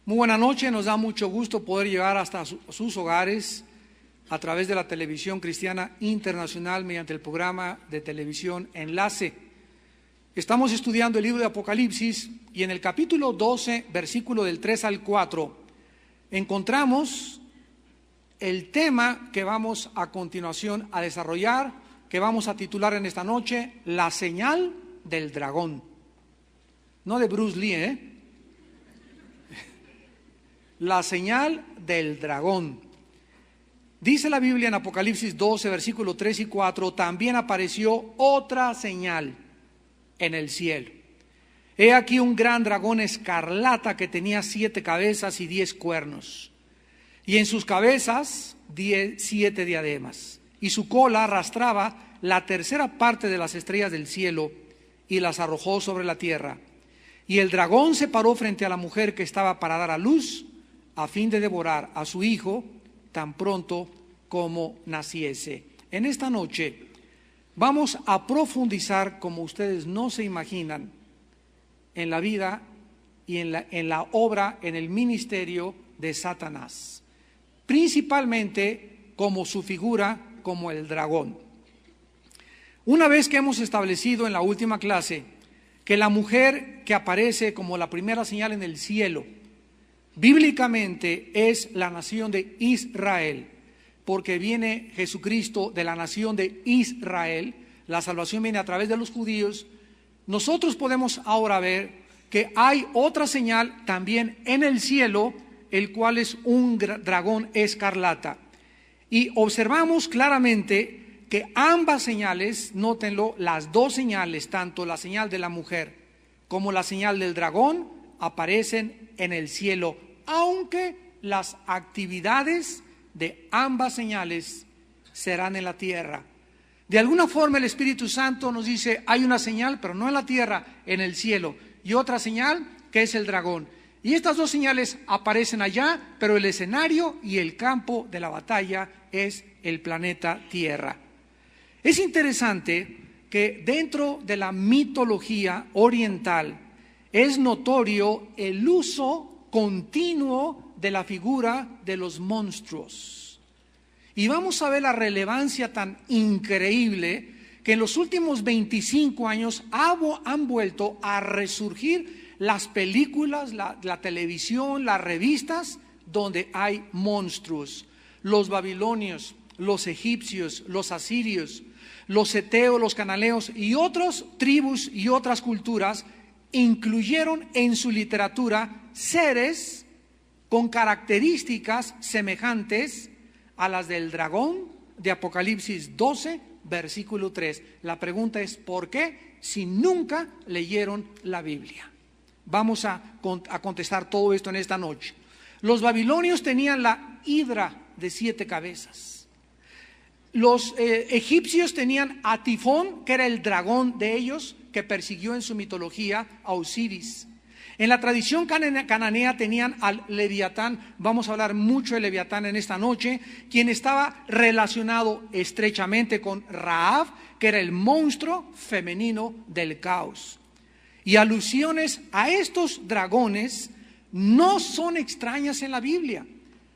Muy buena noche, nos da mucho gusto poder llegar hasta sus hogares a través de la televisión cristiana internacional mediante el programa de televisión Enlace. Estamos estudiando el libro de Apocalipsis y en el capítulo 12, versículo del 3 al 4, encontramos el tema que vamos a continuación a desarrollar, que vamos a titular en esta noche, La señal del dragón. No de Bruce Lee, La señal del dragón. Dice la Biblia en Apocalipsis 12, versículos 3 y 4, también apareció otra señal en el cielo. He aquí un gran dragón escarlata que tenía 7 cabezas y 10 cuernos, y en sus cabezas 7 diademas, y su cola arrastraba la tercera parte de las estrellas del cielo y las arrojó sobre la tierra. Y el dragón se paró frente a la mujer que estaba para dar a luz, a fin de devorar a su hijo tan pronto como naciese. En esta noche vamos a profundizar, como ustedes no se imaginan, en la vida y en la obra, en el ministerio de Satanás, principalmente como su figura, como el dragón. Una vez que hemos establecido en la última clase que la mujer que aparece como la primera señal en el cielo, bíblicamente es la nación de Israel, porque viene Jesucristo de la nación de Israel, la salvación viene a través de los judíos. Nosotros podemos ahora ver que hay otra señal también en el cielo, el cual es un dragón escarlata. Y observamos claramente que ambas señales, nótenlo, las dos señales, tanto la señal de la mujer como la señal del dragón, aparecen en el cielo, aunque las actividades de ambas señales serán en la tierra. De alguna forma el Espíritu Santo nos dice, hay una señal, pero no en la tierra, en el cielo, y otra señal que es el dragón. Y estas dos señales aparecen allá, pero el escenario y el campo de la batalla es el planeta Tierra. Es interesante que dentro de la mitología oriental es notorio el uso continuo de la figura de los monstruos. Y vamos a ver la relevancia tan increíble que en los últimos 25 años han vuelto a resurgir las películas, la televisión, las revistas donde hay monstruos. Los babilonios, los egipcios, los asirios, los heteos, los cananeos y otras tribus y otras culturas incluyeron en su literatura seres con características semejantes a las del dragón de Apocalipsis 12, versículo 3. La pregunta es, ¿por qué? Si nunca leyeron la Biblia. Vamos a contestar todo esto en esta noche. Los babilonios tenían la hidra de 7 cabezas. Los egipcios tenían a Tifón, que era el dragón de ellos, que persiguió en su mitología a Osiris. En la tradición cananea tenían al Leviatán. Vamos a hablar mucho de Leviatán en esta noche, quien estaba relacionado estrechamente con Rahab, que era el monstruo femenino del caos. Y alusiones a estos dragones no son extrañas en la Biblia,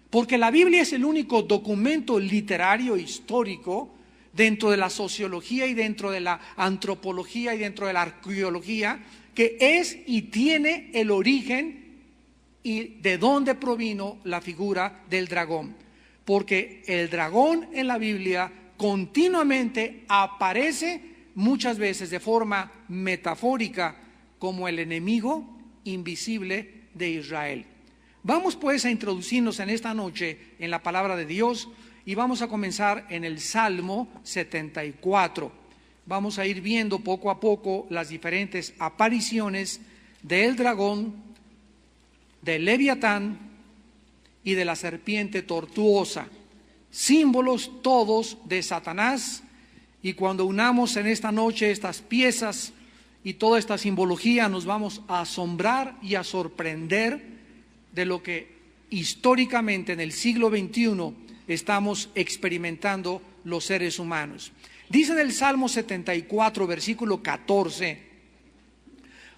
porque la Biblia es el único documento literario histórico dentro de la sociología y dentro de la antropología y dentro de la arqueología que es y tiene el origen y de dónde provino la figura del dragón. Porque el dragón en la Biblia continuamente aparece muchas veces de forma metafórica como el enemigo invisible de Israel. Vamos pues a introducirnos en esta noche en la palabra de Dios y vamos a comenzar en el Salmo 74. Vamos a ir viendo poco a poco las diferentes apariciones del dragón, del Leviatán y de la serpiente tortuosa, símbolos todos de Satanás. Y cuando unamos en esta noche estas piezas y toda esta simbología, nos vamos a asombrar y a sorprender de lo que históricamente en el siglo XXI estamos experimentando los seres humanos. Dice en el Salmo 74, versículo 14,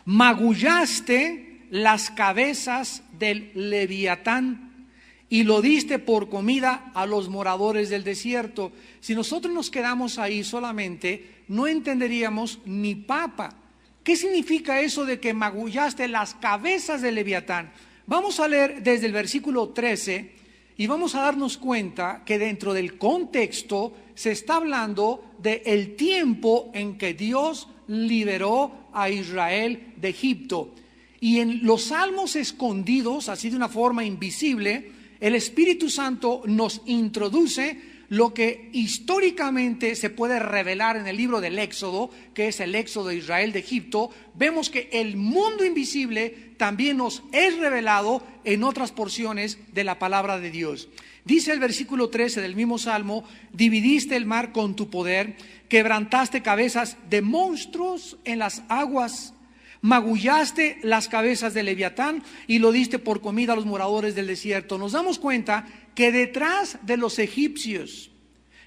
magullaste las cabezas del Leviatán y lo diste por comida a los moradores del desierto. Si nosotros nos quedamos ahí solamente, no entenderíamos ni papa. ¿Qué significa eso de que magullaste las cabezas del Leviatán? Vamos a leer desde el versículo 13 y vamos a darnos cuenta que dentro del contexto se está hablando del tiempo en que Dios liberó a Israel de Egipto. Y en los salmos escondidos, así de una forma invisible, el Espíritu Santo nos introduce lo que históricamente se puede revelar en el libro del Éxodo, que es el Éxodo de Israel de Egipto. Vemos que el mundo invisible también nos es revelado en otras porciones de la palabra de Dios. Dice el versículo 13 del mismo Salmo: dividiste el mar con tu poder, quebrantaste cabezas de monstruos en las aguas, magullaste las cabezas de Leviatán y lo diste por comida a los moradores del desierto. Nos damos cuenta que detrás de los egipcios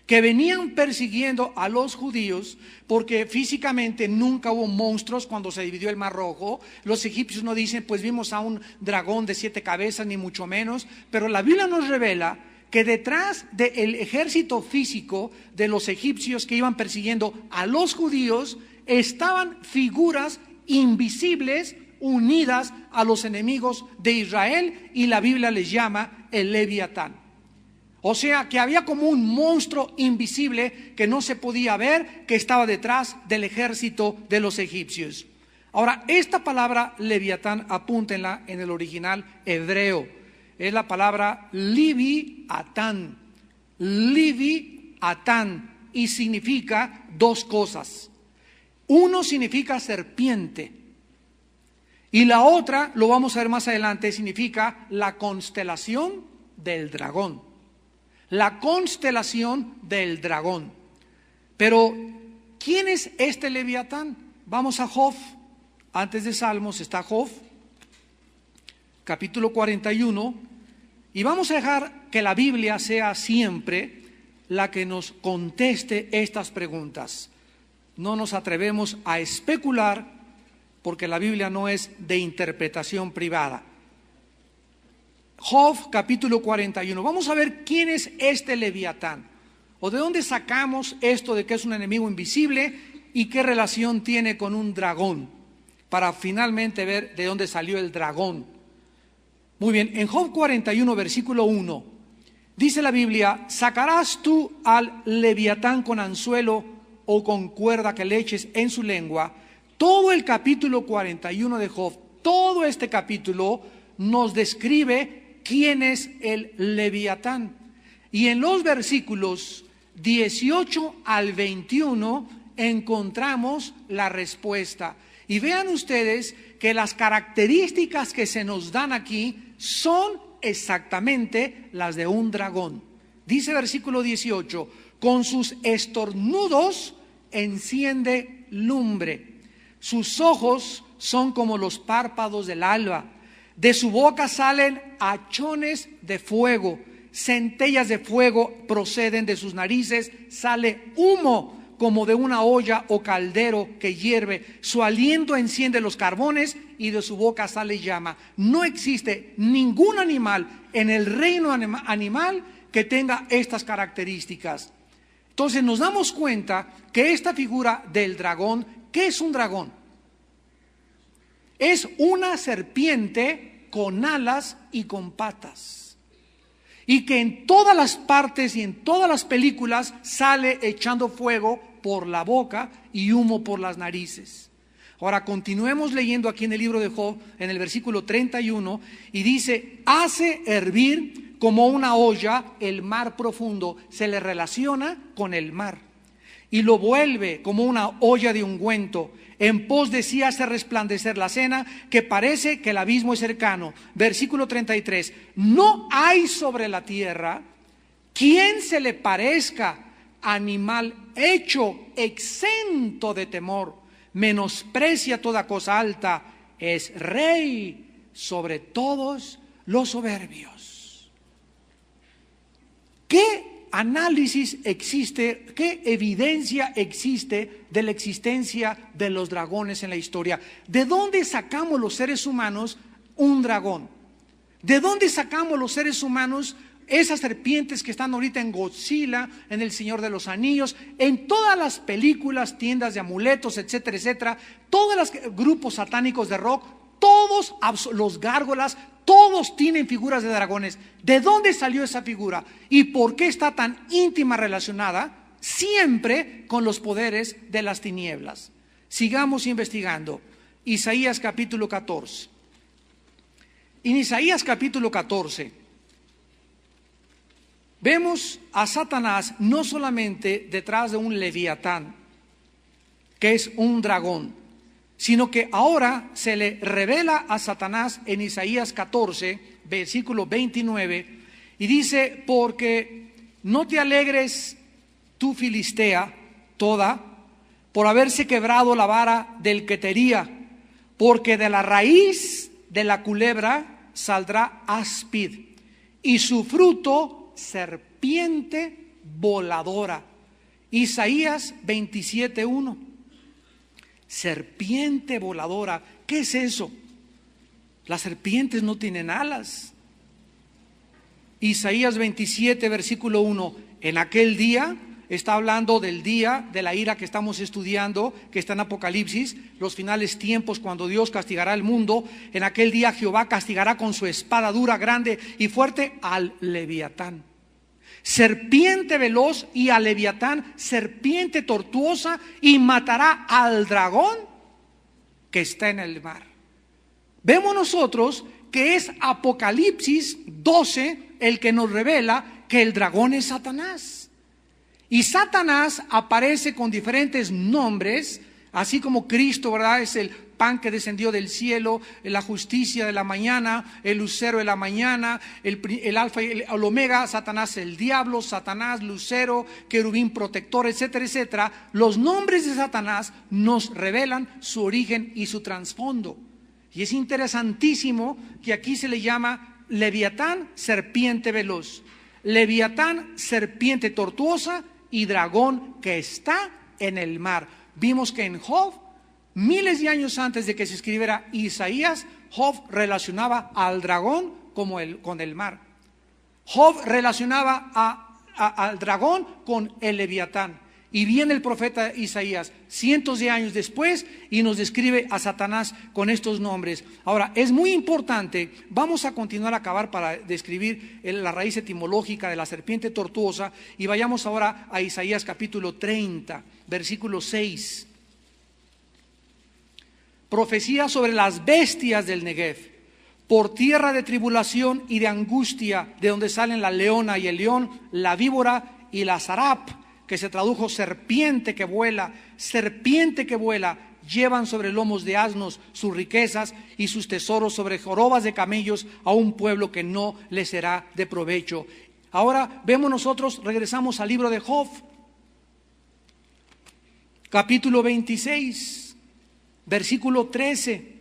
que venían persiguiendo a los judíos, porque físicamente nunca hubo monstruos cuando se dividió el Mar Rojo, los egipcios no dicen pues vimos a un dragón de 7 cabezas ni mucho menos, pero la Biblia nos revela que detrás del ejército físico de los egipcios que iban persiguiendo a los judíos estaban figuras invisibles unidas a los enemigos de Israel, y la Biblia les llama el Leviatán. O sea que había como un monstruo invisible que no se podía ver, que estaba detrás del ejército de los egipcios. Ahora, esta palabra Leviatán, apúntenla en el original hebreo, es la palabra Livi-atán, y significa dos cosas. Uno significa serpiente y la otra, lo vamos a ver más adelante, significa la constelación del dragón. La constelación del dragón. Pero, ¿quién es este Leviatán? Vamos a Job. Antes de Salmos está Job, capítulo 41, y vamos a dejar que la Biblia sea siempre la que nos conteste estas preguntas. No nos atrevemos a especular porque la Biblia no es de interpretación privada. Job capítulo 41. Vamos a ver quién es este Leviatán, o de dónde sacamos esto de que es un enemigo invisible y qué relación tiene con un dragón, para finalmente ver de dónde salió el dragón. Muy bien, en Job 41 versículo 1 dice la Biblia: ¿sacarás tú al Leviatán con anzuelo o con cuerda que le eches en su lengua? Todo el capítulo 41 de Job, todo este capítulo nos describe quién es el Leviatán. Y en los versículos 18 al 21 encontramos la respuesta. Y vean ustedes que las características que se nos dan aquí son exactamente las de un dragón. Dice versículo 18: con sus estornudos enciende lumbre, sus ojos son como los párpados del alba, de su boca salen hachones de fuego, centellas de fuego proceden de sus narices, sale humo como de una olla o caldero que hierve, su aliento enciende los carbones y de su boca sale llama. No existe ningún animal en el reino animal que tenga estas características. Entonces nos damos cuenta que esta figura del dragón, ¿qué es un dragón? Es una serpiente con alas y con patas, y que en todas las partes y en todas las películas sale echando fuego por la boca y humo por las narices. Ahora continuemos leyendo aquí en el libro de Job, en el versículo 31, y dice: hace hervir como una olla el mar profundo. Se le relaciona con el mar, y lo vuelve como una olla de ungüento. En pos de sí hace resplandecer la cena, que parece que el abismo es cercano. Versículo 33: no hay sobre la tierra quien se le parezca, animal hecho exento de temor, menosprecia toda cosa alta, es rey sobre todos los soberbios. ¿Qué análisis existe, qué evidencia existe de la existencia de los dragones en la historia? ¿De dónde sacamos los seres humanos un dragón. ¿De dónde sacamos los seres humanos esas serpientes que están ahorita en Godzilla, en El Señor de los Anillos, en todas las películas, tiendas de amuletos, etcétera, etcétera, todos los grupos satánicos de rock, todos los gárgolas, todos tienen figuras de dragones? ¿De dónde salió esa figura? ¿Y por qué está tan íntima relacionada siempre con los poderes de las tinieblas? Sigamos investigando. Isaías capítulo 14. En Isaías capítulo 14 vemos a Satanás no solamente detrás de un leviatán, que es un dragón, sino que ahora se le revela a Satanás en Isaías 14, versículo 29, y dice: porque no te alegres tú, Filistea, toda, por haberse quebrado la vara del que te hería, porque de la raíz de la culebra saldrá áspid, y su fruto serpiente voladora. Isaías 27:1. Serpiente voladora. ¿Qué es eso? Las serpientes no tienen alas. Isaías 27, versículo 1. En aquel día, está hablando del día de la ira que estamos estudiando, que está en Apocalipsis, los finales tiempos, cuando Dios castigará al mundo. En aquel día Jehová castigará con su espada dura, grande y fuerte al leviatán, serpiente veloz, y al leviatán, serpiente tortuosa, y matará al dragón que está en el mar. Vemos nosotros que es Apocalipsis 12 el que nos revela que el dragón es Satanás. Y Satanás aparece con diferentes nombres, así como Cristo, ¿verdad?, es el pan que descendió del cielo, la justicia de la mañana, el lucero de la mañana, el alfa y el omega. Satanás el diablo, Satanás lucero, querubín protector, etcétera, etcétera. Los nombres de Satanás nos revelan su origen y su trasfondo. Y es interesantísimo que aquí se le llama leviatán, serpiente veloz, leviatán, serpiente tortuosa, y dragón que está en el mar. Vimos que en Job, miles de años antes de que se escribiera Isaías, Job relacionaba al dragón con el mar. Job relacionaba al dragón con el leviatán. Y viene el profeta Isaías cientos de años después y nos describe a Satanás con estos nombres. Ahora, es muy importante, vamos a continuar a acabar para describir la raíz etimológica de la serpiente tortuosa, y vayamos ahora a Isaías capítulo 30, versículo 6. Profecía sobre las bestias del Negev, por tierra de tribulación y de angustia, de donde salen la leona y el león, la víbora y la zarap, que se tradujo serpiente que vuela, llevan sobre lomos de asnos sus riquezas y sus tesoros sobre jorobas de camellos, a un pueblo que no les será de provecho. Ahora vemos nosotros, regresamos al libro de Job, capítulo 26, versículo 13.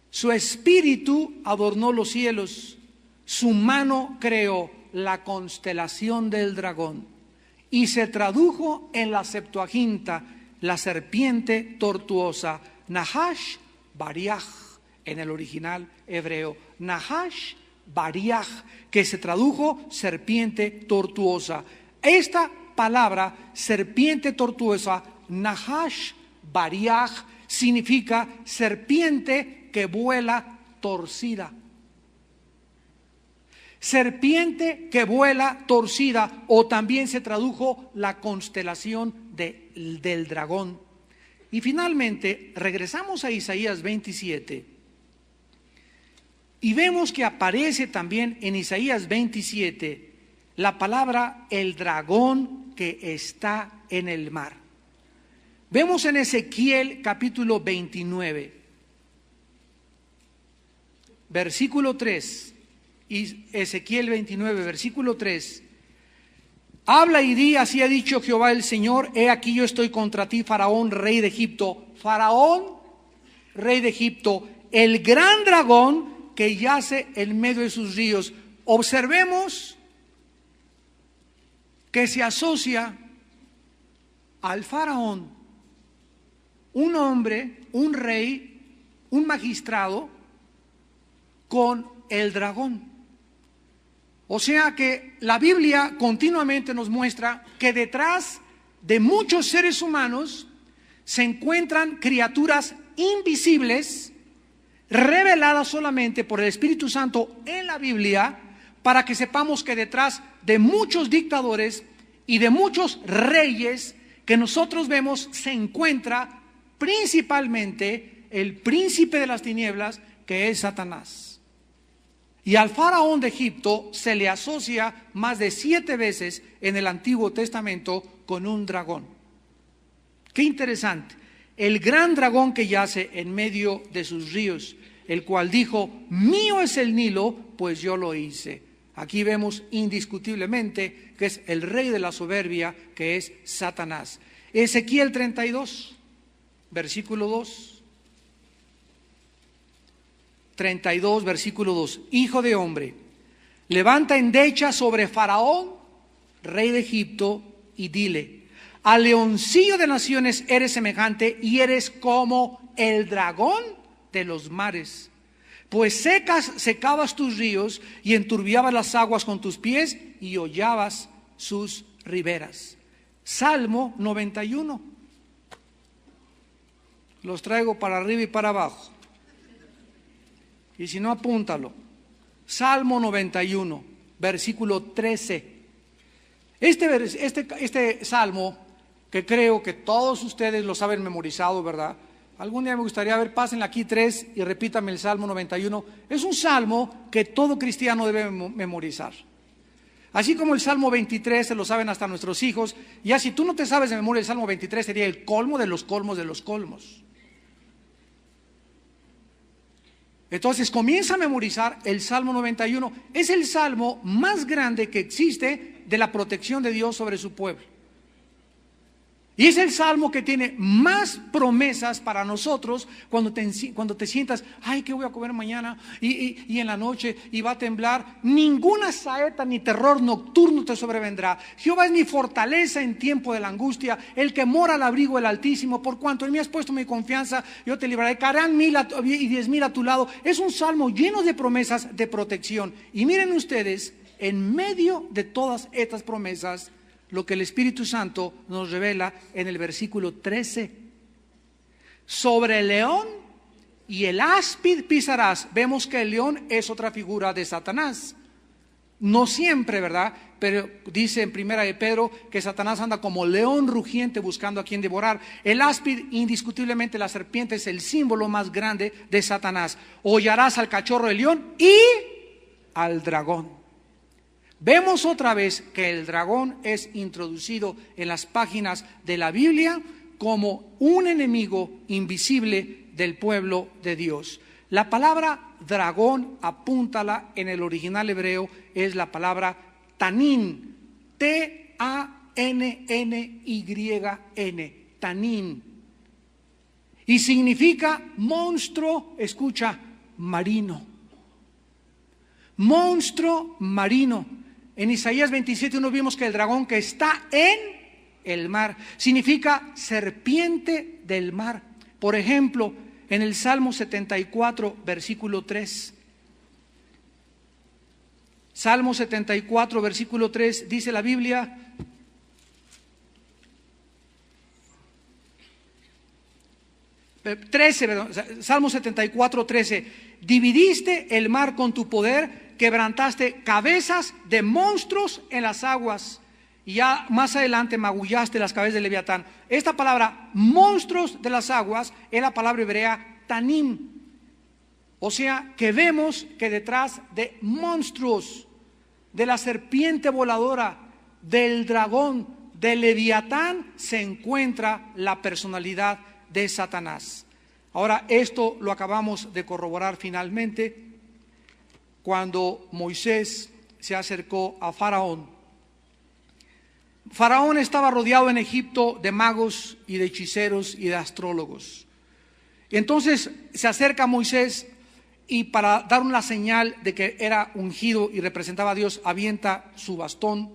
Su espíritu adornó los cielos, su mano creó la constelación del dragón. Y se tradujo en la Septuaginta la serpiente tortuosa, Nahash Bariach, en el original hebreo, Nahash Bariach, que se tradujo serpiente tortuosa. Esta palabra, serpiente tortuosa, Nahash Bariach, significa serpiente que vuela torcida. Serpiente que vuela torcida, o también se tradujo la constelación del dragón. Y finalmente regresamos a Isaías 27 y vemos que aparece también en Isaías 27 la palabra el dragón que está en el mar. Vemos en Ezequiel capítulo 29, versículo 3. Y Ezequiel 29, versículo 3. Habla y di: así ha dicho Jehová el Señor, he aquí yo estoy contra ti, Faraón, rey de Egipto. Faraón, rey de Egipto, el gran dragón que yace en medio de sus ríos. Observemos que se asocia al Faraón, un hombre, un rey, un magistrado, con el dragón. O sea que la Biblia continuamente nos muestra que detrás de muchos seres humanos se encuentran criaturas invisibles, reveladas solamente por el Espíritu Santo en la Biblia, para que sepamos que detrás de muchos dictadores y de muchos reyes que nosotros vemos se encuentra principalmente el príncipe de las tinieblas, que es Satanás. Y al faraón de Egipto se le asocia más de 7 veces en el Antiguo Testamento con un dragón. Qué interesante. El gran dragón que yace en medio de sus ríos, el cual dijo: mío es el Nilo, pues yo lo hice. Aquí vemos indiscutiblemente que es el rey de la soberbia, que es Satanás. Ezequiel 32, versículo 2. 32, versículo 2. Hijo de hombre, levanta endecha sobre Faraón, rey de Egipto, y dile: al leoncillo de naciones eres semejante, y eres como el dragón de los mares. Pues secabas tus ríos y enturbiabas las aguas con tus pies y hollabas sus riberas. Salmo 91. Los traigo para arriba y para abajo. Y si no, apúntalo. Salmo 91, versículo 13. Este salmo, que creo que todos ustedes lo saben memorizado, ¿verdad? Algún día me gustaría ver, pásenle aquí 3 y repítame el Salmo 91. Es un salmo que todo cristiano debe memorizar. Así como el Salmo 23 se lo saben hasta nuestros hijos. Ya si tú no te sabes de memoria el Salmo 23, sería el colmo de los colmos de los colmos. Entonces comienza a memorizar el Salmo 91. Es el salmo más grande que existe de la protección de Dios sobre su pueblo. Y es el salmo que tiene más promesas para nosotros cuando te sientas: ay, ¿qué voy a comer mañana? Y en la noche, y va a temblar. Ninguna saeta ni terror nocturno te sobrevendrá. Jehová es mi fortaleza en tiempo de la angustia, el que mora al abrigo del Altísimo. Por cuanto en mí has puesto mi confianza, yo te libraré. Caerán 1000 y 10,000 a tu lado. Es un salmo lleno de promesas de protección. Y miren ustedes, en medio de todas estas promesas, lo que el Espíritu Santo nos revela en el versículo 13. Sobre el león y el áspid pisarás. Vemos que el león es otra figura de Satanás. No siempre, ¿verdad? Pero dice en primera de Pedro que Satanás anda como león rugiente buscando a quien devorar. El áspid, indiscutiblemente la serpiente, es el símbolo más grande de Satanás. Hollarás al cachorro del león y al dragón. Vemos otra vez que el dragón es introducido en las páginas de la Biblia como un enemigo invisible del pueblo de Dios. La palabra dragón, apúntala, en el original hebreo es la palabra tanín, T-A-N-N-Y-N, tanín. Y significa monstruo, escucha, marino. Monstruo marino. En Isaías 27:1 vimos que el dragón que está en el mar significa serpiente del mar. Por ejemplo, en el Salmo 74, versículo 3. Salmo 74, versículo 3, dice la Biblia: Salmo 74, 13. Dividiste el mar con tu poder, quebrantaste cabezas de monstruos en las aguas. Y ya más adelante magullaste las cabezas de Leviatán. Esta palabra, monstruos de las aguas, es la palabra hebrea tanim. O sea, que vemos que detrás de monstruos, de la serpiente voladora, del dragón, del Leviatán, se encuentra la personalidad de Satanás. Ahora, esto lo acabamos de corroborar finalmente cuando Moisés se acercó a Faraón. Faraón estaba rodeado en Egipto de magos y de hechiceros y de astrólogos. Entonces se acerca a Moisés y, para dar una señal de que era ungido y representaba a Dios, avienta su bastón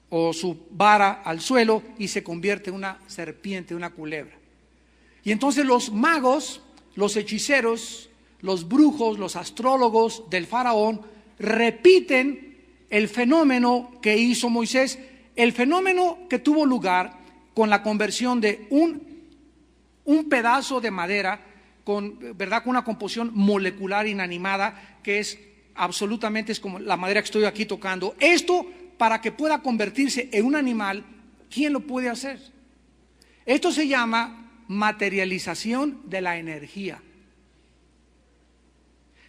o su vara al suelo y se convierte en una serpiente, una culebra. Y entonces los magos, los hechiceros, los brujos, los astrólogos del faraón repiten el fenómeno que hizo Moisés, el fenómeno que tuvo lugar con la conversión de un pedazo de madera con una composición molecular inanimada que es absolutamente, es como la madera que estoy aquí tocando. Esto, para que pueda convertirse en un animal, ¿quién lo puede hacer? Esto se llama materialización de la energía.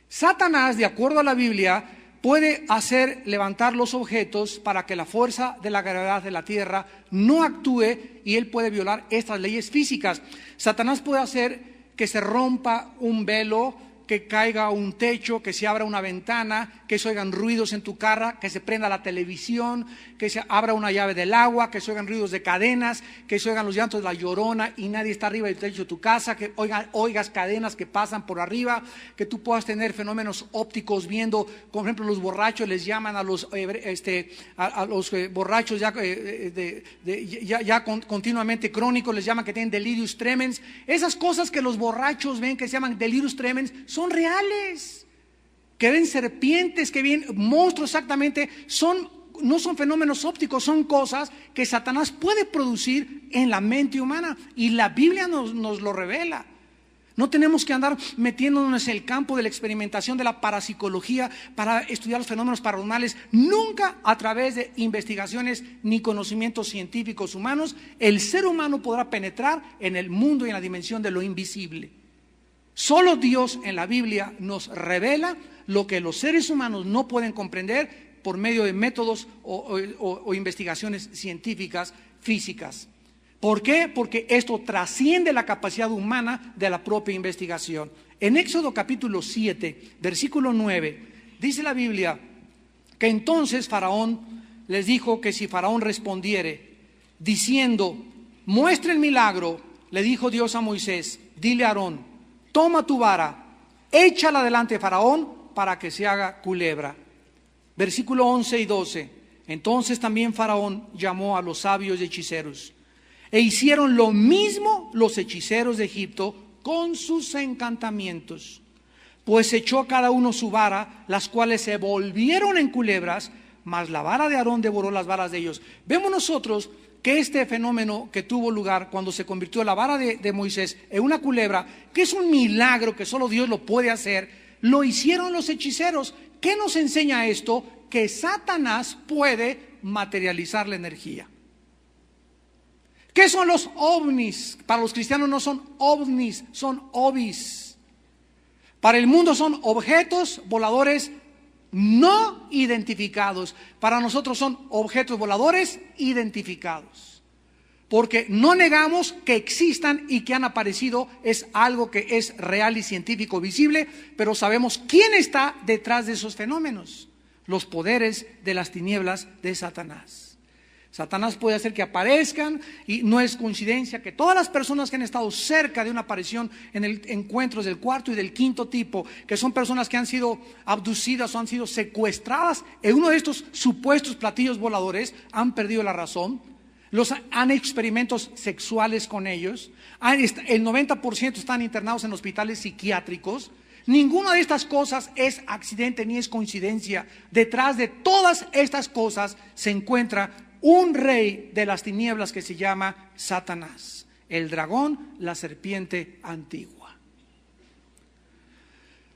Satanás, de acuerdo a la Biblia, puede hacer levantar los objetos para que la fuerza de la gravedad de la tierra no actúe, y él puede violar estas leyes físicas. Satanás puede hacer que se rompa un velo, que caiga un techo, que se abra una ventana, que se oigan ruidos en tu casa, que se prenda la televisión, que se abra una llave del agua, que se oigan ruidos de cadenas, que se oigan los llantos de la llorona y nadie está arriba del techo de tu casa, que oigas cadenas que pasan por arriba, que tú puedas tener fenómenos ópticos viendo, por ejemplo, los borrachos les llaman a los borrachos ya continuamente crónicos, les llaman que tienen delirius tremens. Esas cosas que los borrachos ven que se llaman delirius tremens son reales, que ven serpientes, que ven monstruos, exactamente, no son fenómenos ópticos, son cosas que Satanás puede producir en la mente humana, y la Biblia nos lo revela. No tenemos que andar metiéndonos en el campo de la experimentación de la parapsicología para estudiar los fenómenos paranormales. Nunca a través de investigaciones ni conocimientos científicos humanos el ser humano podrá penetrar en el mundo y en la dimensión de lo invisible. Solo Dios en la Biblia nos revela lo que los seres humanos no pueden comprender por medio de métodos o investigaciones científicas, físicas. ¿Por qué? Porque esto trasciende la capacidad humana de la propia investigación. En Éxodo capítulo 7, versículo 9, dice la Biblia que entonces Faraón les dijo que si Faraón respondiere diciendo, muestre el milagro, le dijo Dios a Moisés, dile a Aarón, toma tu vara, échala delante de Faraón para que se haga culebra. Versículo 11 y 12. Entonces también Faraón llamó a los sabios y hechiceros, e hicieron lo mismo los hechiceros de Egipto con sus encantamientos. Pues echó cada uno su vara, las cuales se volvieron en culebras, mas la vara de Aarón devoró las varas de ellos. Vemos nosotros que este fenómeno que tuvo lugar cuando se convirtió la vara de Moisés en una culebra, que es un milagro que solo Dios lo puede hacer, lo hicieron los hechiceros. ¿Qué nos enseña esto? Que Satanás puede materializar la energía. ¿Qué son los ovnis? Para los cristianos no son ovnis, son ovis. Para el mundo son objetos voladores no identificados. Para nosotros son objetos voladores identificados. Porque no negamos que existan y que han aparecido, es algo que es real y científico visible, pero sabemos quién está detrás de esos fenómenos: los poderes de las tinieblas de Satanás. Satanás puede hacer que aparezcan, y no es coincidencia que todas las personas que han estado cerca de una aparición en encuentros del cuarto y del quinto tipo, que son personas que han sido abducidas o han sido secuestradas en uno de estos supuestos platillos voladores, han perdido la razón, han hecho experimentos sexuales con ellos, el 90% están internados en hospitales psiquiátricos. Ninguna de estas cosas es accidente ni es coincidencia. Detrás de todas estas cosas se encuentra un rey de las tinieblas que se llama Satanás, el dragón, la serpiente antigua.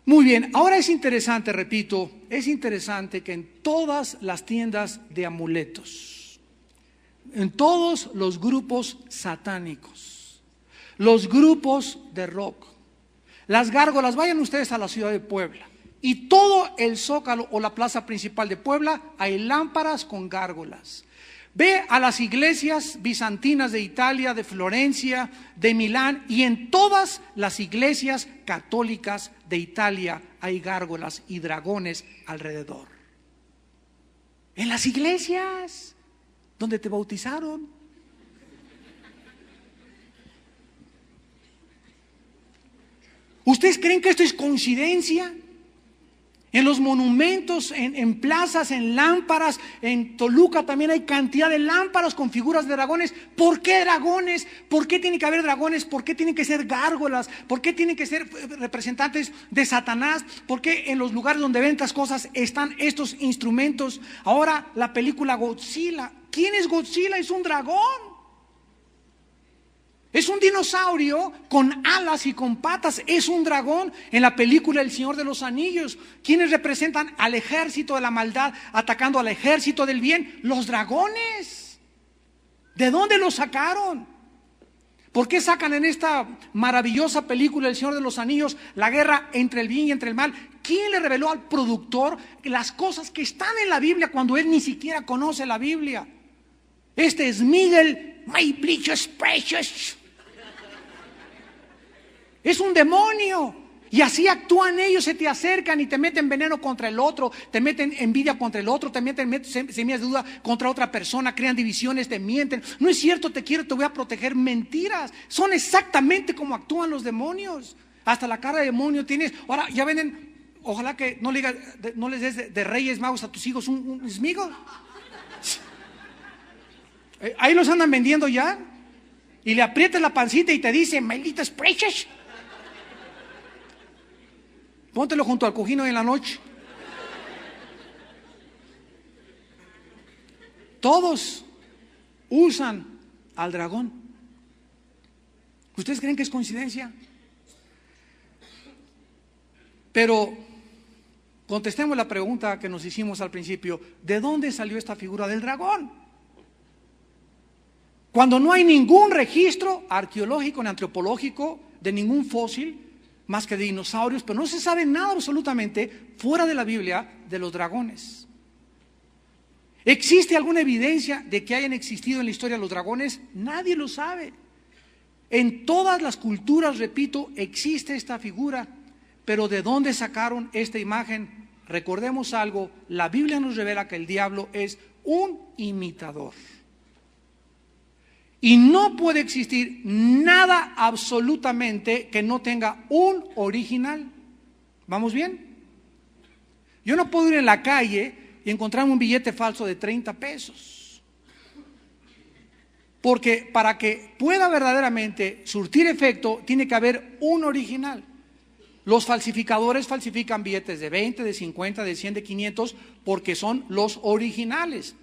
Muy bien, ahora es interesante, repito, es interesante que en todas las tiendas de amuletos, en todos los grupos satánicos, los grupos de rock, las gárgolas, vayan ustedes a la ciudad de Puebla, y todo el zócalo o la plaza principal de Puebla hay lámparas con gárgolas. Ve a las iglesias bizantinas de Italia, de Florencia, de Milán, y en todas las iglesias católicas de Italia hay gárgolas y dragones alrededor. En las iglesias donde te bautizaron. ¿Ustedes creen que esto es coincidencia? En los monumentos, en plazas, en lámparas, en Toluca también hay cantidad de lámparas con figuras de dragones. ¿Por qué dragones? ¿Por qué tiene que haber dragones? ¿Por qué tienen que ser gárgolas? ¿Por qué tienen que ser representantes de Satanás? ¿Por qué en los lugares donde ven estas cosas están estos instrumentos? Ahora la película Godzilla. ¿Quién es Godzilla? Es un dragón. Es un dinosaurio con alas y con patas, es un dragón. En la película El Señor de los Anillos, ¿quiénes representan al ejército de la maldad atacando al ejército del bien? Los dragones. ¿De dónde los sacaron? ¿Por qué sacan en esta maravillosa película El Señor de los Anillos la guerra entre el bien y entre el mal? ¿Quién le reveló al productor las cosas que están en la Biblia cuando él ni siquiera conoce la Biblia? Este es Miguel, my precious precious. Es un demonio. Y así actúan ellos, se te acercan y te meten veneno contra el otro, te meten envidia contra el otro, te meten semillas de duda contra otra persona, crean divisiones, te mienten. No es cierto, te quiero, te voy a proteger. Mentiras. Son exactamente como actúan los demonios. Hasta la cara de demonio tienes. Ahora ya venden, ojalá que no les des de Reyes Magos a tus hijos un esmigo. Ahí los andan vendiendo ya. Y le aprietas la pancita y te dice, malditas precious. Póntelo junto al cojín hoy en la noche. Todos usan al dragón. ¿Ustedes creen que es coincidencia? Pero contestemos la pregunta que nos hicimos al principio. ¿De dónde salió esta figura del dragón? Cuando no hay ningún registro arqueológico ni antropológico de ningún fósil más que de dinosaurios, pero no se sabe nada absolutamente fuera de la Biblia de los dragones. ¿Existe alguna evidencia de que hayan existido en la historia los dragones? Nadie lo sabe. En todas las culturas, repito, existe esta figura, pero ¿de dónde sacaron esta imagen? Recordemos algo, la Biblia nos revela que el diablo es un imitador. Y no puede existir nada absolutamente que no tenga un original. ¿Vamos bien? Yo no puedo ir en la calle y encontrarme un billete falso de 30 pesos. Porque para que pueda verdaderamente surtir efecto, tiene que haber un original. Los falsificadores falsifican billetes de 20, de 50, de 100, de 500, porque son los originales.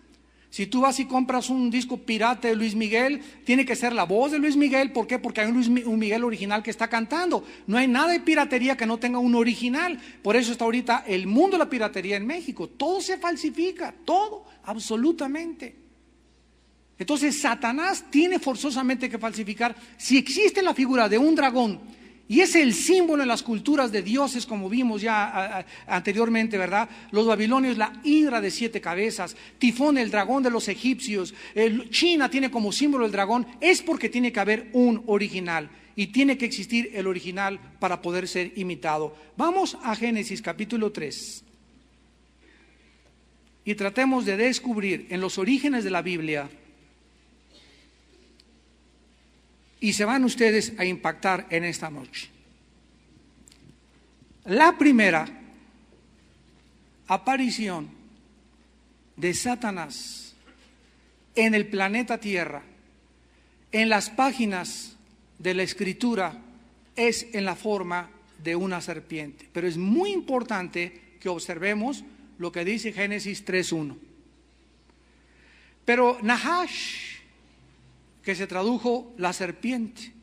Si tú vas y compras un disco pirata de Luis Miguel, tiene que ser la voz de Luis Miguel. ¿Por qué? Porque hay un Miguel original que está cantando. No hay nada de piratería que no tenga un original. Por eso está ahorita el mundo de la piratería en México. Todo se falsifica, todo, absolutamente. Entonces Satanás tiene forzosamente que falsificar. Si existe la figura de un dragón, y es el símbolo en las culturas de dioses, como vimos ya anteriormente, ¿verdad? Los babilonios, la hidra de 7 cabezas, Tifón, el dragón de los egipcios, China tiene como símbolo el dragón, es porque tiene que haber un original, y tiene que existir el original para poder ser imitado. Vamos a Génesis capítulo 3, y tratemos de descubrir en los orígenes de la Biblia. Y se van ustedes a impactar en esta noche. La primera aparición de Satanás en el planeta Tierra, en las páginas de la Escritura, es en la forma de una serpiente. Pero es muy importante que observemos lo que dice Génesis 3:1. Pero Nahash, que se tradujo la serpiente,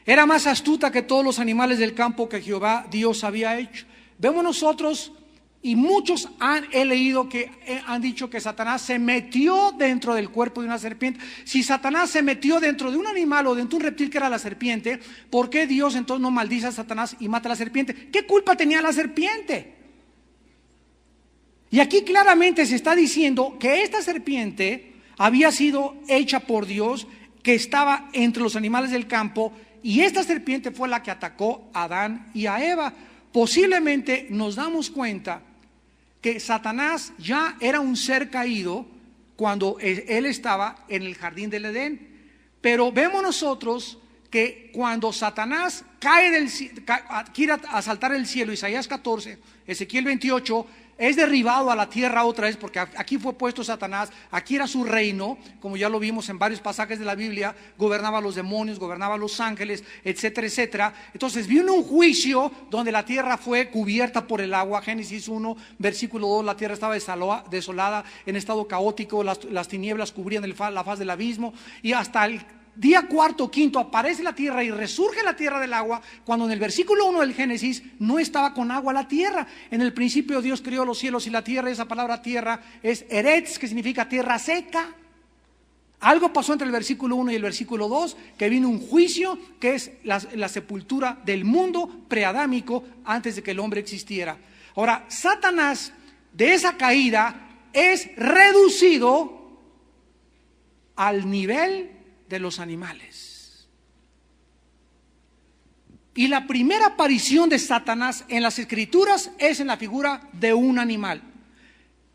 era más astuta que todos los animales del campo que Jehová Dios había hecho. Vemos nosotros, y muchos he leído que han dicho que Satanás se metió dentro del cuerpo de una serpiente. Si Satanás se metió dentro de un animal o dentro de un reptil que era la serpiente, ¿por qué Dios entonces no maldice a Satanás y mata a la serpiente? ¿Qué culpa tenía la serpiente? Y aquí claramente se está diciendo que esta serpiente había sido hecha por Dios, que estaba entre los animales del campo, y esta serpiente fue la que atacó a Adán y a Eva. Posiblemente nos damos cuenta que Satanás ya era un ser caído cuando él estaba en el jardín del Edén, pero vemos nosotros que cuando Satanás quiere asaltar el cielo, Isaías 14, Ezequiel 28, es derribado a la tierra otra vez, porque aquí fue puesto Satanás, aquí era su reino, como ya lo vimos en varios pasajes de la Biblia, gobernaba a los demonios, gobernaba a los ángeles, etcétera, etcétera. Entonces vino un juicio donde la tierra fue cubierta por el agua. Génesis 1, versículo 2, la tierra estaba desolada, en estado caótico, las tinieblas cubrían la faz del abismo, y hasta el día cuarto o quinto aparece la tierra y resurge la tierra del agua, cuando en el versículo 1 del Génesis no estaba con agua la tierra. En el principio Dios creó los cielos y la tierra. Esa palabra tierra es eretz, que significa tierra seca. Algo pasó entre el versículo 1 y el versículo 2, que vino un juicio, que es la sepultura del mundo preadámico antes de que el hombre existiera. Ahora, Satanás, de esa caída, es reducido al nivel de los animales. Y la primera aparición de Satanás en las Escrituras es en la figura de un animal.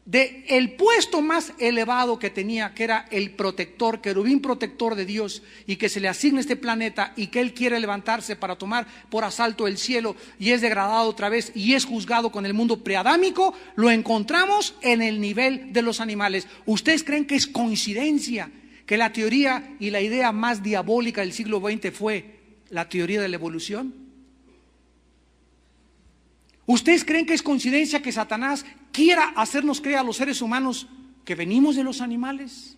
De el puesto más elevado que tenía, que era el protector, querubín protector de Dios, y que se le asigna este planeta, y que él quiere levantarse para tomar por asalto el cielo, y es degradado otra vez y es juzgado con el mundo preadámico, lo encontramos en el nivel de los animales. ¿Ustedes creen que es coincidencia que la teoría y la idea más diabólica del siglo XX fue la teoría de la evolución? ¿Ustedes creen que es coincidencia que Satanás quiera hacernos creer a los seres humanos que venimos de los animales?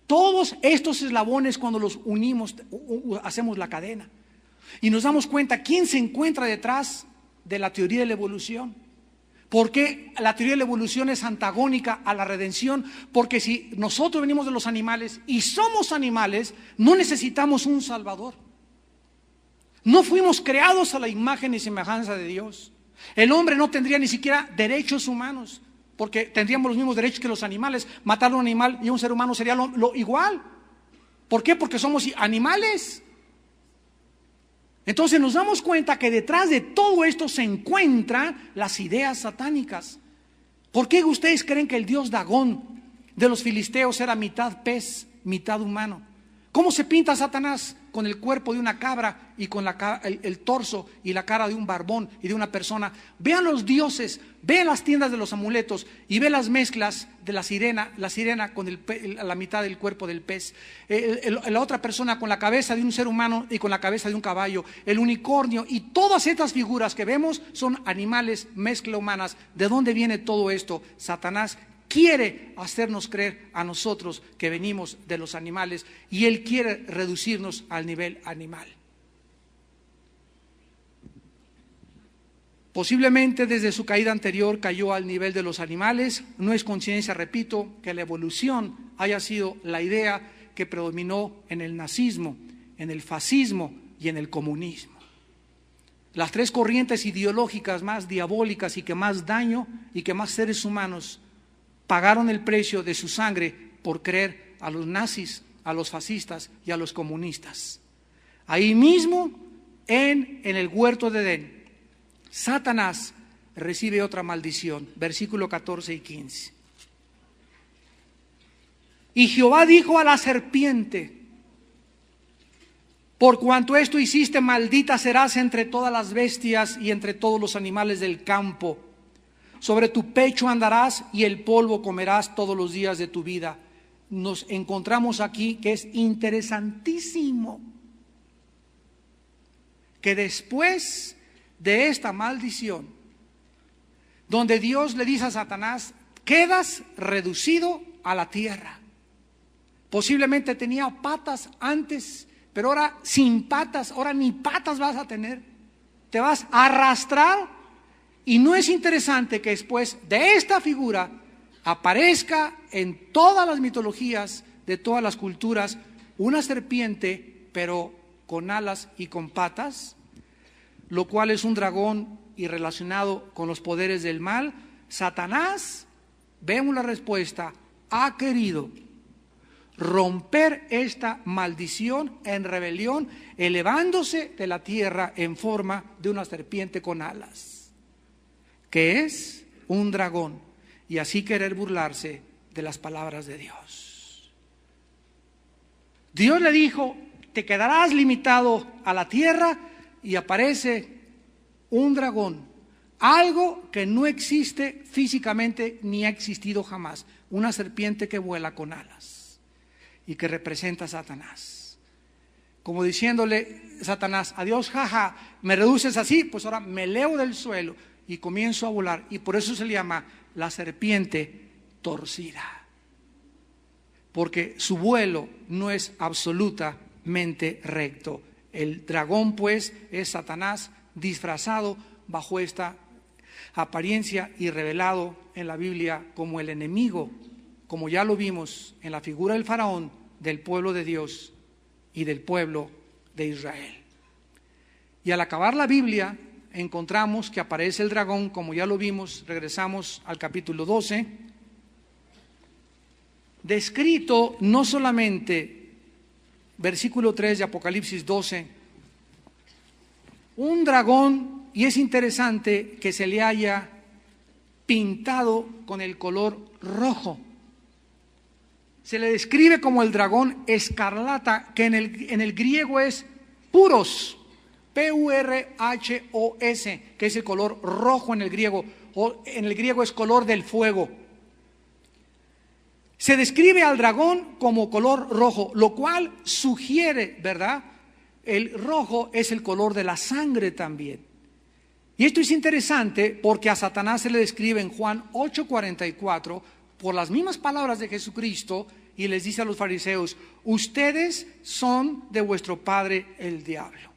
Todos estos eslabones, cuando los unimos, hacemos la cadena y nos damos cuenta quién se encuentra detrás de la teoría de la evolución. ¿Por qué la teoría de la evolución es antagónica a la redención? Porque si nosotros venimos de los animales y somos animales, no necesitamos un Salvador. No fuimos creados a la imagen y semejanza de Dios. El hombre no tendría ni siquiera derechos humanos, porque tendríamos los mismos derechos que los animales. Matar a un animal y a un ser humano sería lo igual. ¿Por qué? Porque somos animales. Entonces nos damos cuenta que detrás de todo esto se encuentran las ideas satánicas. ¿Por qué ustedes creen que el dios Dagón de los filisteos era mitad pez, mitad humano? ¿Cómo se pinta Satanás? Con el cuerpo de una cabra y con el torso y la cara de un barbón y de una persona. Vean los dioses, vean las tiendas de los amuletos y ve las mezclas de la sirena con la mitad del cuerpo del pez, la otra persona con la cabeza de un ser humano y con la cabeza de un caballo, el unicornio, y todas estas figuras que vemos son animales, mezcla humanas. ¿De dónde viene todo esto? Satanás quiere hacernos creer a nosotros que venimos de los animales, y él quiere reducirnos al nivel animal. Posiblemente desde su caída anterior cayó al nivel de los animales. No es coincidencia, repito, que la evolución haya sido la idea que predominó en el nazismo, en el fascismo y en el comunismo. Las tres corrientes ideológicas más diabólicas y que más daño y que más seres humanos pagaron el precio de su sangre por creer a los nazis, a los fascistas y a los comunistas. Ahí mismo, en el huerto de Edén, Satanás recibe otra maldición, versículo 14 y 15. Y Jehová dijo a la serpiente: por cuanto esto hiciste, maldita serás entre todas las bestias y entre todos los animales del campo. Sobre tu pecho andarás y el polvo comerás todos los días de tu vida. Nos encontramos aquí que es interesantísimo que después de esta maldición, donde Dios le dice a Satanás: quedas reducido a la tierra. Posiblemente tenía patas antes, pero ahora sin patas, ahora ni patas vas a tener. Te vas a arrastrar. Y no es interesante que después de esta figura aparezca en todas las mitologías de todas las culturas una serpiente, pero con alas y con patas, lo cual es un dragón y relacionado con los poderes del mal. Satanás, vemos la respuesta, ha querido romper esta maldición en rebelión, elevándose de la tierra en forma de una serpiente con alas, que es un dragón, y así querer burlarse de las palabras de Dios. Dios le dijo: te quedarás limitado a la tierra, y aparece un dragón, algo que no existe físicamente ni ha existido jamás, una serpiente que vuela con alas y que representa a Satanás, como diciéndole Satanás: adiós, jaja, me reduces así, pues ahora me elevo del suelo y comienzo a volar. Y por eso se le llama la serpiente torcida, porque su vuelo no es absolutamente recto. El dragón, pues, es Satanás disfrazado bajo esta apariencia y revelado en la Biblia como el enemigo, como ya lo vimos en la figura del faraón, del pueblo de Dios y del pueblo de Israel. Y al acabar la Biblia encontramos que aparece el dragón, como ya lo vimos. Regresamos al capítulo 12, descrito no solamente versículo 3 de Apocalipsis 12, un dragón, y es interesante que se le haya pintado con el color rojo. Se le describe como el dragón escarlata, que en el griego es puros, P-U-R-H-O-S, que es el color rojo en el griego, o en el griego es color del fuego. Se describe al dragón como color rojo, lo cual sugiere, ¿verdad? El rojo es el color de la sangre también. Y esto es interesante porque a Satanás se le describe en Juan 8:44 por las mismas palabras de Jesucristo, y les dice a los fariseos: ustedes son de vuestro padre el diablo,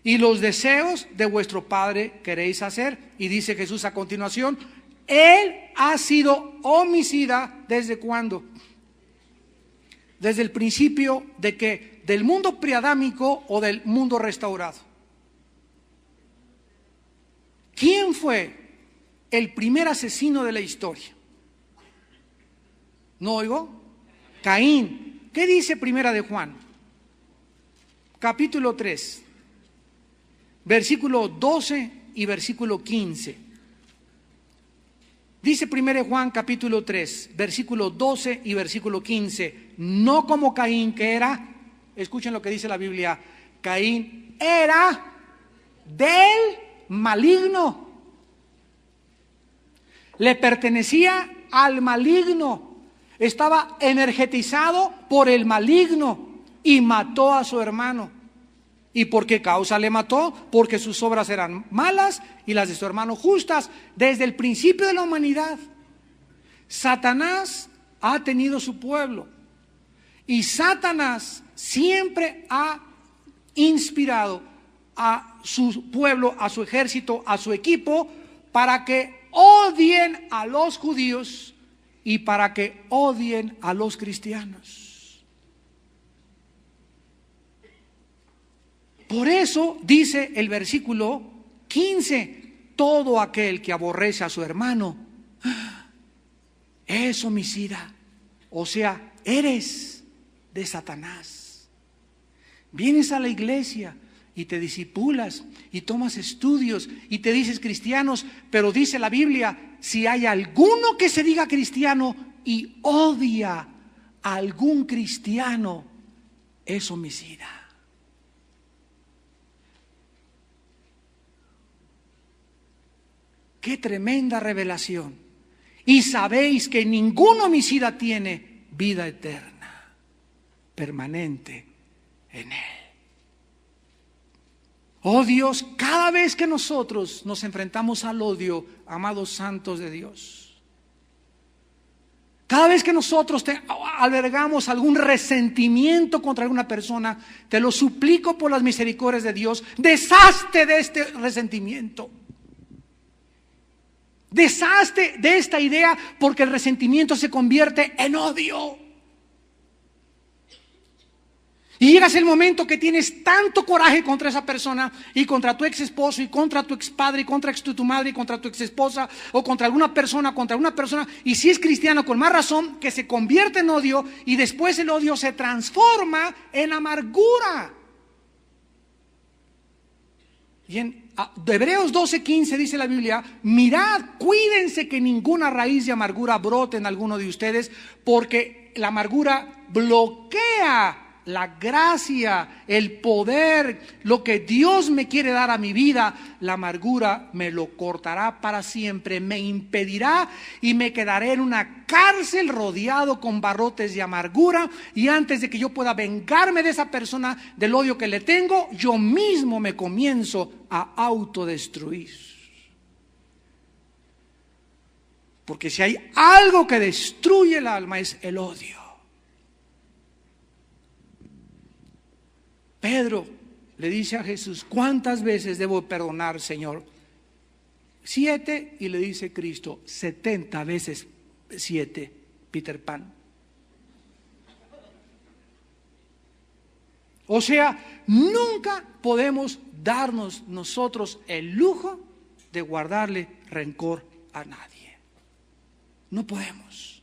y los deseos de vuestro padre queréis hacer. Y dice Jesús a continuación: él ha sido homicida. ¿Desde cuándo? Desde el principio de que del mundo preadámico o del mundo restaurado. ¿Quién fue el primer asesino de la historia? ¿No oigo? Caín. ¿Qué dice Primera de Juan? Capítulo 3, versículo 12 y versículo 15. Dice 1 Juan capítulo 3, versículo 12 y versículo 15: no como Caín, que era, escuchen lo que dice la Biblia, Caín era del maligno, le pertenecía al maligno, estaba energetizado por el maligno y mató a su hermano. ¿Y por qué causa le mató? Porque sus obras eran malas y las de su hermano justas. Desde el principio de la humanidad, Satanás ha tenido su pueblo, y Satanás siempre ha inspirado a su pueblo, a su ejército, a su equipo, para que odien a los judíos y para que odien a los cristianos. Por eso dice el versículo 15: todo aquel que aborrece a su hermano es homicida. O sea, eres de Satanás. Vienes a la iglesia y te discipulas y tomas estudios y te dices cristianos, pero dice la Biblia: si hay alguno que se diga cristiano y odia a algún cristiano, es homicida. ¡Qué tremenda revelación! Y sabéis que ningún homicida tiene vida eterna, permanente en él. Oh Dios, cada vez que nosotros nos enfrentamos al odio, amados santos de Dios, cada vez que nosotros albergamos algún resentimiento contra alguna persona, te lo suplico por las misericordias de Dios, deshazte de este resentimiento. Deshazte de esta idea, porque el resentimiento se convierte en odio. Y llegas el momento que tienes tanto coraje contra esa persona, y contra tu ex esposo, y contra tu ex padre, y contra tu madre, y contra tu ex esposa, o contra alguna persona, y si es cristiano, con más razón, que se convierte en odio, y después el odio se transforma en amargura. Y en Hebreos 12:15 dice la Biblia: mirad, cuídense que ninguna raíz de amargura brote en alguno de ustedes, porque la amargura bloquea la gracia, el poder, lo que Dios me quiere dar a mi vida, la amargura me lo cortará para siempre, me impedirá y me quedaré en una cárcel rodeado con barrotes de amargura, y antes de que yo pueda vengarme de esa persona, del odio que le tengo, yo mismo me comienzo a autodestruir. Porque si hay algo que destruye el alma es el odio. Pedro le dice a Jesús: ¿cuántas veces debo perdonar, Señor? 7, y le dice Cristo: 70 veces 7, Peter Pan. O sea, nunca podemos darnos nosotros el lujo de guardarle rencor a nadie. No podemos.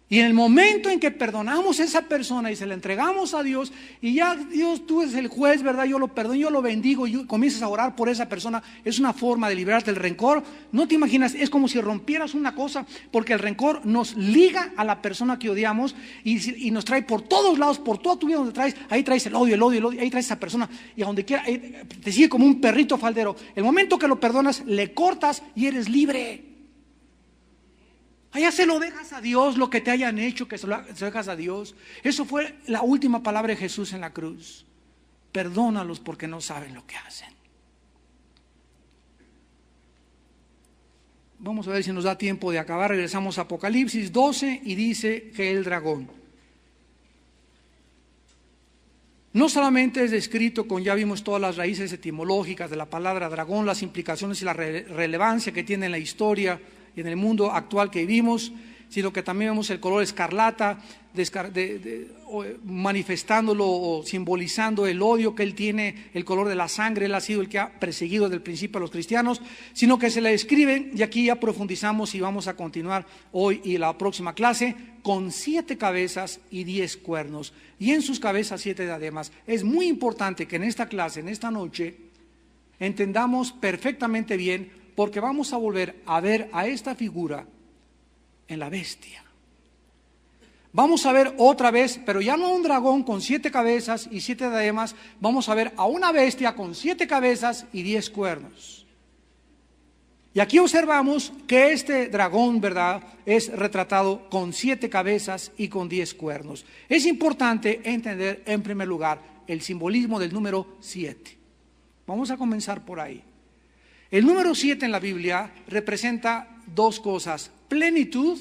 Y en el momento en que perdonamos a esa persona y se la entregamos a Dios, y ya Dios, tú eres el juez, ¿verdad? Yo lo perdono, yo lo bendigo, y comienzas a orar por esa persona, es una forma de liberarte del rencor. No te imaginas, es como si rompieras una cosa, porque el rencor nos liga a la persona que odiamos y nos trae por todos lados, por toda tu vida donde traes, ahí traes el odio, ahí traes a esa persona, y a donde quiera, te sigue como un perrito faldero. El momento que lo perdonas, le cortas y eres libre. Allá se lo dejas a Dios, lo que te hayan hecho, que se lo dejas a Dios. Eso fue la última palabra de Jesús en la cruz. Perdónalos porque no saben lo que hacen. Vamos a ver si nos da tiempo de acabar. Regresamos a Apocalipsis 12 y dice que el dragón no solamente es descrito con, ya vimos todas las raíces etimológicas de la palabra dragón, las implicaciones y la relevancia que tiene en la historia y en el mundo actual que vivimos, sino que también vemos el color escarlata manifestándolo o simbolizando el odio que él tiene, el color de la sangre. Él ha sido el que ha perseguido desde el principio a los cristianos, sino que se le describe, y aquí ya profundizamos y vamos a continuar hoy y la próxima clase, con 7 cabezas y 10 cuernos, y en sus cabezas 7 diademas. Es muy importante que en esta clase, en esta noche, entendamos perfectamente bien, porque vamos a volver a ver a esta figura en la bestia. Vamos a ver otra vez, pero ya no un dragón con 7 cabezas y 7 diademas, vamos a ver a una bestia con 7 cabezas y 10 cuernos. Y aquí observamos que este dragón, ¿verdad?, es retratado con 7 cabezas y con 10 cuernos. Es importante entender, en primer lugar, el simbolismo del número 7. Vamos a comenzar por ahí. El número 7 en la Biblia representa 2 cosas: plenitud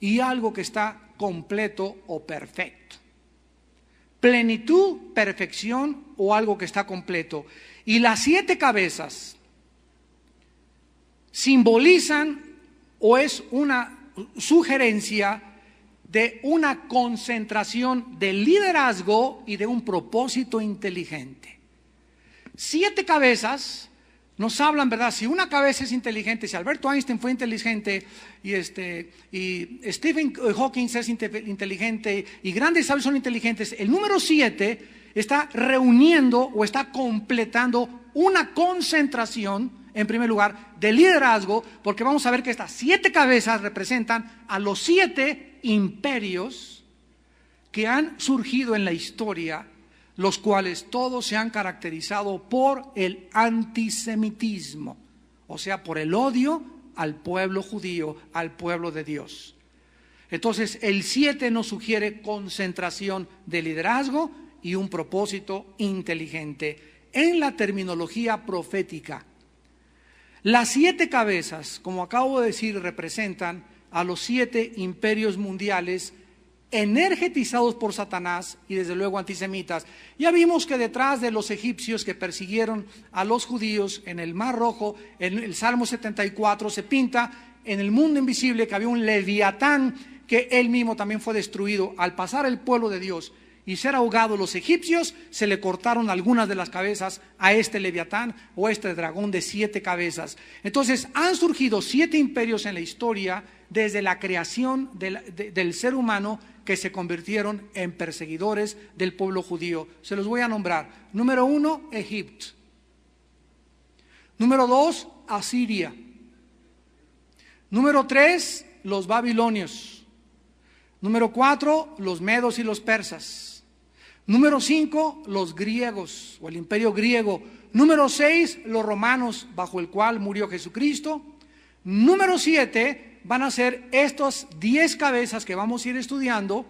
y algo que está completo o perfecto. Plenitud, perfección o algo que está completo. Y las 7 cabezas simbolizan o es una sugerencia de una concentración de liderazgo y de un propósito inteligente. 7 cabezas nos hablan, ¿verdad? Si una cabeza es inteligente, si Alberto Einstein fue inteligente y Stephen Hawking es inteligente y grandes sabios son inteligentes, el número 7 está reuniendo o está completando una concentración, en primer lugar, de liderazgo, porque vamos a ver que estas 7 cabezas representan a los 7 imperios que han surgido en la historia, los cuales todos se han caracterizado por el antisemitismo, o sea, por el odio al pueblo judío, al pueblo de Dios. Entonces, el 7 nos sugiere concentración de liderazgo y un propósito inteligente. En la terminología profética, las 7 cabezas, como acabo de decir, representan a los 7 imperios mundiales energetizados por Satanás y desde luego antisemitas. Ya vimos que detrás de los egipcios que persiguieron a los judíos en el Mar Rojo, en el Salmo 74 se pinta en el mundo invisible que había un leviatán, que él mismo también fue destruido. Al pasar el pueblo de Dios y ser ahogados los egipcios, se le cortaron algunas de las cabezas a este leviatán o este dragón de 7 cabezas. Entonces han surgido 7 imperios en la historia desde la creación del ser humano, que se convirtieron en perseguidores del pueblo judío. Se los voy a nombrar. Número 1, Egipto. Número 2, Asiria. Número 3, los babilonios. Número 4, los medos y los persas. Número 5, los griegos o el imperio griego. Número 6, los romanos, bajo el cual murió Jesucristo. Número 7, van a ser estos 10 cabezas que vamos a ir estudiando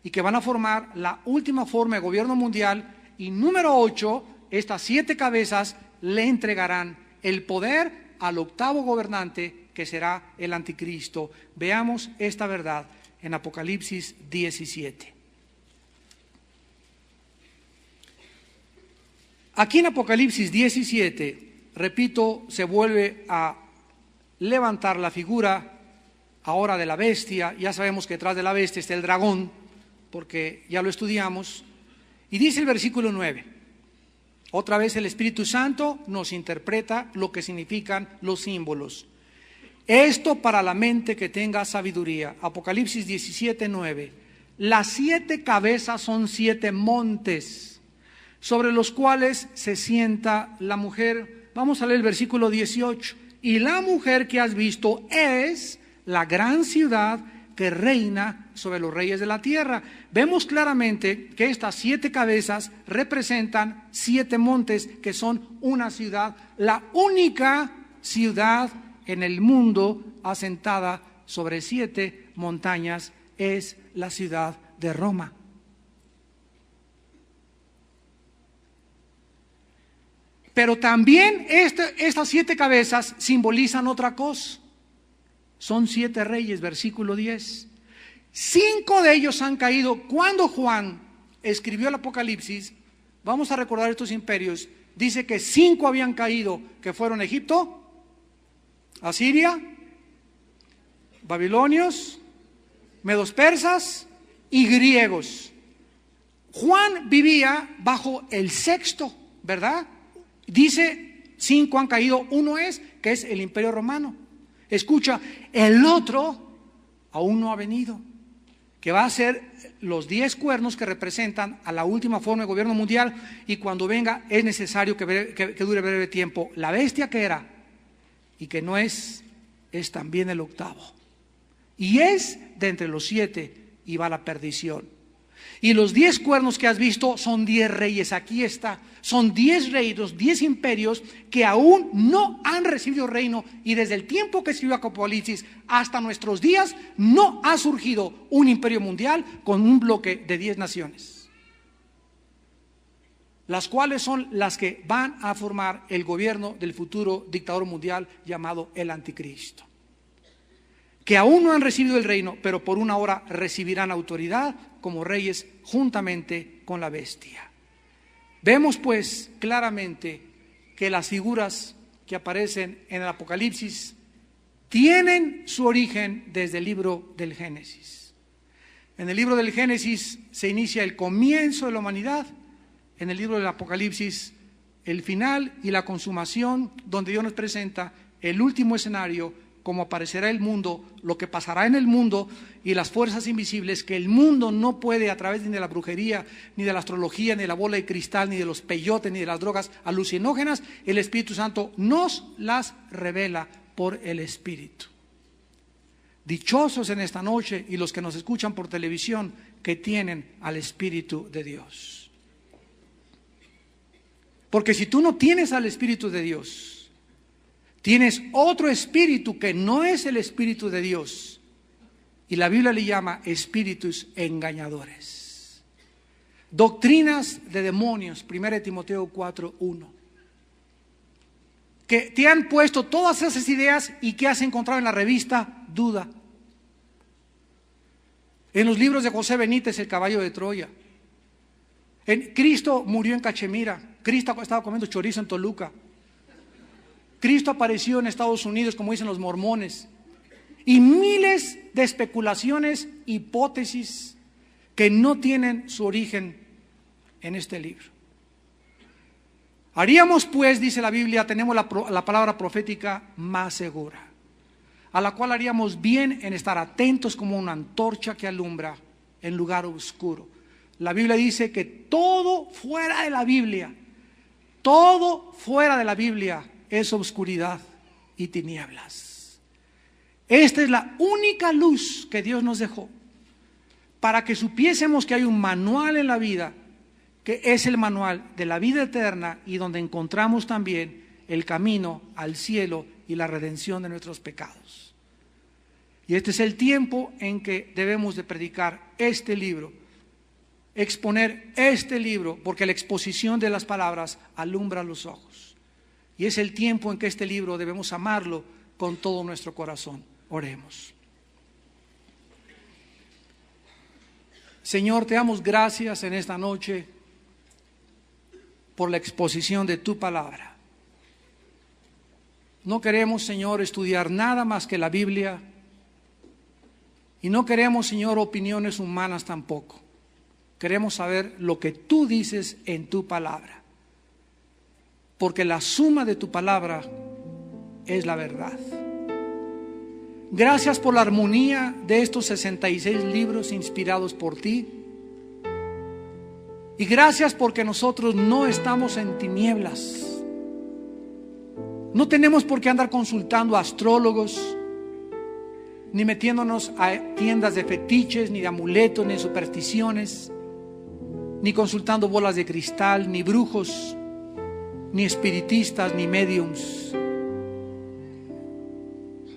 y que van a formar la última forma de gobierno mundial. Y número 8, estas 7 cabezas le entregarán el poder al octavo gobernante, que será el anticristo. Veamos esta verdad en Apocalipsis 17. Aquí en Apocalipsis 17, repito, se vuelve a levantar la figura ahora de la bestia. Ya sabemos que detrás de la bestia está el dragón, porque ya lo estudiamos. Y dice el versículo 9, otra vez el Espíritu Santo nos interpreta lo que significan los símbolos. Esto para la mente que tenga sabiduría. Apocalipsis 17, 9. Las 7 cabezas son 7 montes, sobre los cuales se sienta la mujer. Vamos a leer el versículo 18. Y la mujer que has visto es la gran ciudad que reina sobre los reyes de la tierra. Vemos claramente que estas 7 cabezas representan 7 montes, que son una ciudad, la única ciudad en el mundo asentada sobre 7 montañas es la ciudad de Roma. Pero también estas 7 cabezas simbolizan otra cosa. Son 7 reyes, versículo 10. 5 de ellos han caído. Cuando Juan escribió el Apocalipsis, vamos a recordar estos imperios, dice que 5 habían caído, que fueron Egipto, Asiria, babilonios, medos persas y griegos. Juan vivía bajo el 6º, ¿verdad? Dice 5 han caído, uno es, que es el imperio romano. Escucha, el otro aún no ha venido, que va a ser los 10 cuernos que representan a la última forma de gobierno mundial, y cuando venga es necesario que dure breve tiempo. La bestia que era y que no es también el octavo, y es de entre los 7 y va a la perdición. Y los 10 cuernos que has visto son 10 reyes, aquí está, son 10 reinos, 10 imperios que aún no han recibido reino, y desde el tiempo que escribió Apocalipsis hasta nuestros días no ha surgido un imperio mundial con un bloque de 10 naciones, las cuales son las que van a formar el gobierno del futuro dictador mundial llamado el anticristo, que aún no han recibido el reino, pero por una hora recibirán autoridad como reyes juntamente con la bestia. Vemos pues claramente que las figuras que aparecen en el Apocalipsis tienen su origen desde el libro del Génesis. En el libro del Génesis se inicia el comienzo de la humanidad, en el libro del Apocalipsis el final y la consumación, donde Dios nos presenta el último escenario, cómo aparecerá el mundo, lo que pasará en el mundo y las fuerzas invisibles que el mundo no puede, a través ni de la brujería, ni de la astrología, ni de la bola de cristal, ni de los peyotes, ni de las drogas alucinógenas. El Espíritu Santo nos las revela por el Espíritu. Dichosos en esta noche y los que nos escuchan por televisión, que tienen al Espíritu de Dios. Porque si tú no tienes al Espíritu de Dios, tienes otro espíritu que no es el Espíritu de Dios, y la Biblia le llama espíritus engañadores, doctrinas de demonios. 1 Timoteo 4:1, que te han puesto todas esas ideas y que has encontrado en la revista Duda, en los libros de José Benítez, El caballo de Troya. Cristo murió en Cachemira, Cristo estaba comiendo chorizo en Toluca, Cristo apareció en Estados Unidos, como dicen los mormones, y miles de especulaciones, hipótesis que no tienen su origen en este libro. Haríamos pues, dice la Biblia, tenemos la palabra profética más segura, a la cual haríamos bien en estar atentos como una antorcha que alumbra en lugar oscuro. La Biblia dice que todo fuera de la Biblia, todo fuera de la Biblia es oscuridad y tinieblas. Esta es la única luz que Dios nos dejó. para que supiésemos que hay un manual en la vida, que es el manual de la vida eterna y donde encontramos también el camino al cielo y la redención de nuestros pecados. Y este es el tiempo en que debemos de predicar este libro, exponer este libro, porque la exposición de las palabras alumbra los ojos. Y es el tiempo en que este libro debemos amarlo con todo nuestro corazón. Oremos. Señor, te damos gracias en esta noche por la exposición de tu palabra. No queremos, Señor, estudiar nada más que la Biblia, y no queremos, Señor, opiniones humanas tampoco. Queremos saber lo que tú dices en tu palabra, porque la suma de tu palabra es la verdad. Gracias por la armonía de estos 66 libros inspirados por ti. Y gracias porque nosotros no estamos en tinieblas. No tenemos por qué andar consultando a astrólogos, ni metiéndonos a tiendas de fetiches, ni de amuletos, ni de supersticiones, ni consultando bolas de cristal, ni brujos, ni espiritistas, ni médiums,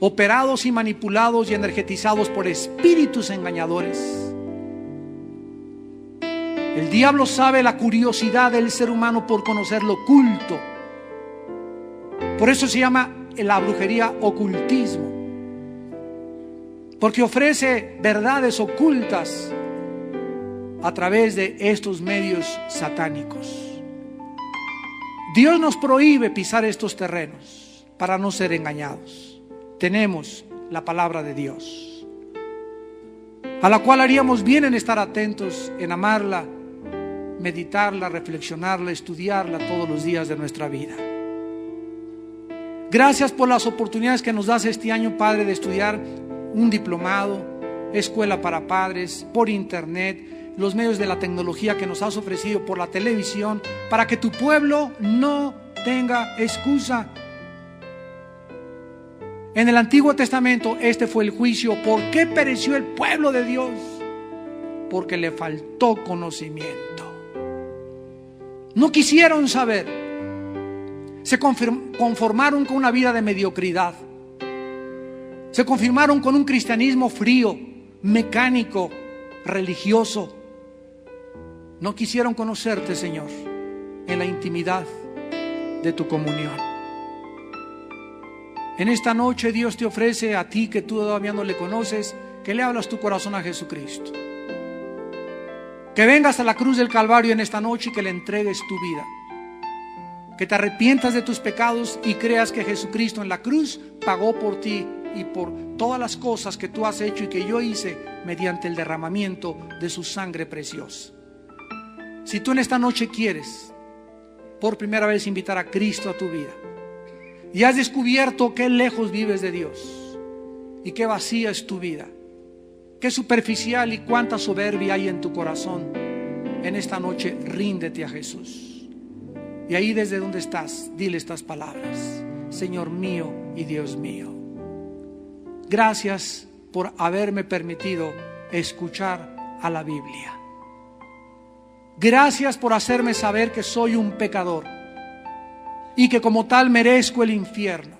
operados y manipulados y energetizados por espíritus engañadores. El diablo sabe la curiosidad del ser humano por conocer lo oculto. Por eso se llama la brujería ocultismo, porque ofrece verdades ocultas a través de estos medios satánicos. Dios nos prohíbe pisar estos terrenos para no ser engañados. Tenemos la palabra de Dios, a la cual haríamos bien en estar atentos, en amarla, meditarla, reflexionarla, estudiarla todos los días de nuestra vida. Gracias por las oportunidades que nos das este año, Padre, de estudiar un diplomado, escuela para padres, por internet, los medios de la tecnología que nos has ofrecido, por la televisión, para que tu pueblo no tenga excusa. En el Antiguo Testamento este fue el juicio. ¿Por qué pereció el pueblo de Dios? Porque le faltó conocimiento. No quisieron saber. Se conformaron con una vida de mediocridad. Se conformaron con un cristianismo frío, mecánico, religioso. No quisieron conocerte, Señor, en la intimidad de tu comunión. En esta noche Dios te ofrece a ti, que tú todavía no le conoces, que le hablas tu corazón a Jesucristo. Que vengas a la cruz del Calvario en esta noche y que le entregues tu vida. Que te arrepientas de tus pecados y creas que Jesucristo en la cruz pagó por ti y por todas las cosas que tú has hecho y que yo hice mediante el derramamiento de su sangre preciosa. Si tú en esta noche quieres por primera vez invitar a Cristo a tu vida y has descubierto qué lejos vives de Dios y qué vacía es tu vida, qué superficial y cuánta soberbia hay en tu corazón, en esta noche ríndete a Jesús. Y ahí desde donde estás, dile estas palabras: Señor mío y Dios mío, gracias por haberme permitido escuchar a la Biblia. Gracias por hacerme saber que soy un pecador y que como tal merezco el infierno.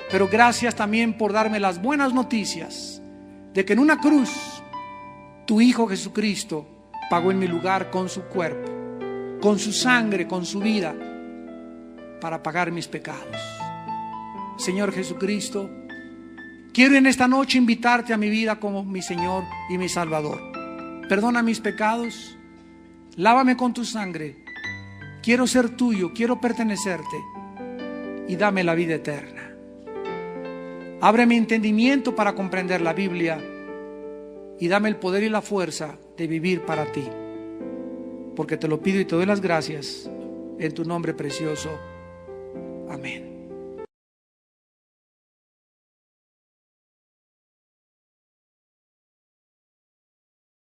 Pero gracias también por darme las buenas noticias de que en una cruz tu Hijo Jesucristo pagó en mi lugar con su cuerpo, con su sangre, con su vida, para pagar mis pecados. Señor Jesucristo, quiero en esta noche invitarte a mi vida como mi Señor y mi Salvador. Perdona mis pecados, lávame con tu sangre. Quiero ser tuyo, quiero pertenecerte y dame la vida eterna. Abre mi entendimiento para comprender la Biblia y dame el poder y la fuerza de vivir para ti. Porque te lo pido y te doy las gracias en tu nombre precioso. Amén.